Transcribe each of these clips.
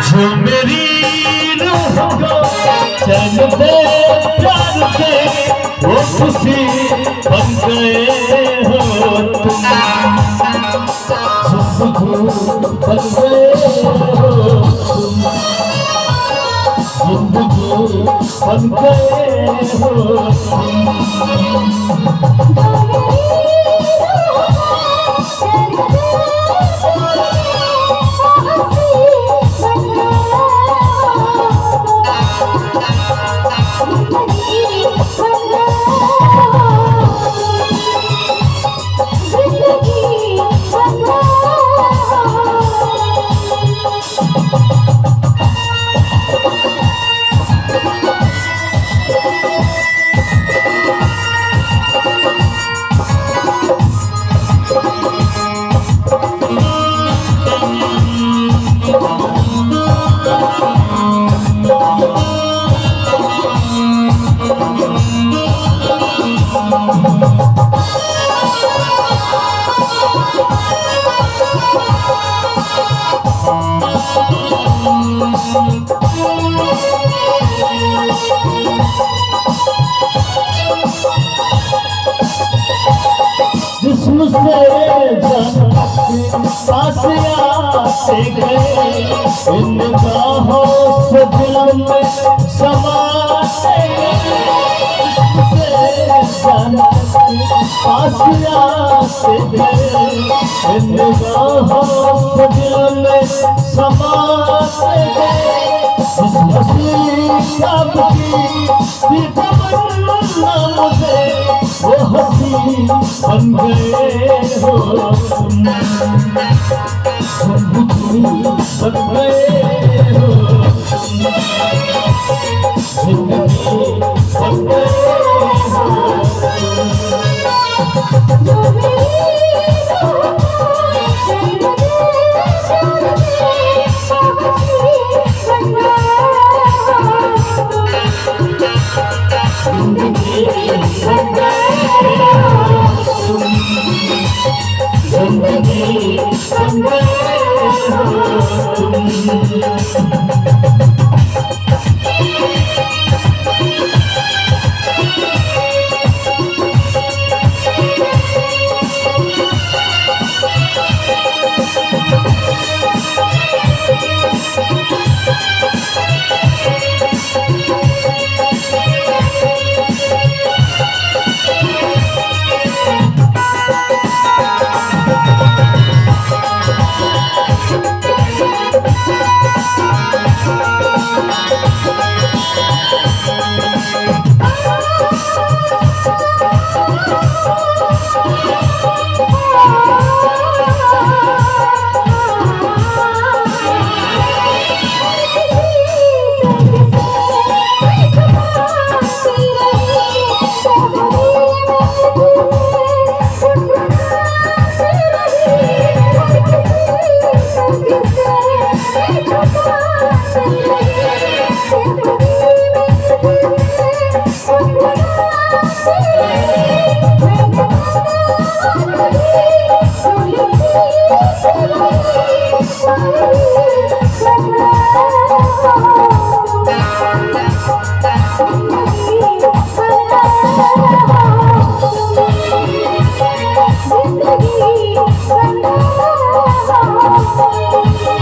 जो मेरी रूह को चैन दे प्यार दे वो खुशी बन गए हो तुम, जिंदगी बन गए हो तुम, जिंदगी बन गए हो जिस्म से पास आते गए इन बाहों से दिल में समाते पास आते गए इन बाहों से दिल में समाते गए इस हसीन की तमन्ना मुझे वो हसीन बन गए हो तुम, जिंदगी बन गए हो जिंदगी बन गए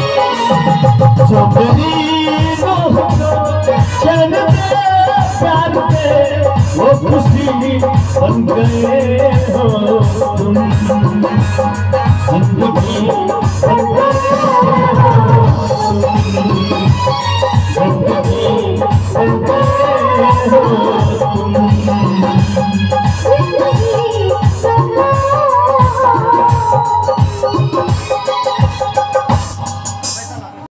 जो मेरी रूह को चैन दे प्यार दे वो खुशी बन गए हो तुम, जिंदगी बन गए हो तुम, जिंदगी बन गए हो तुम।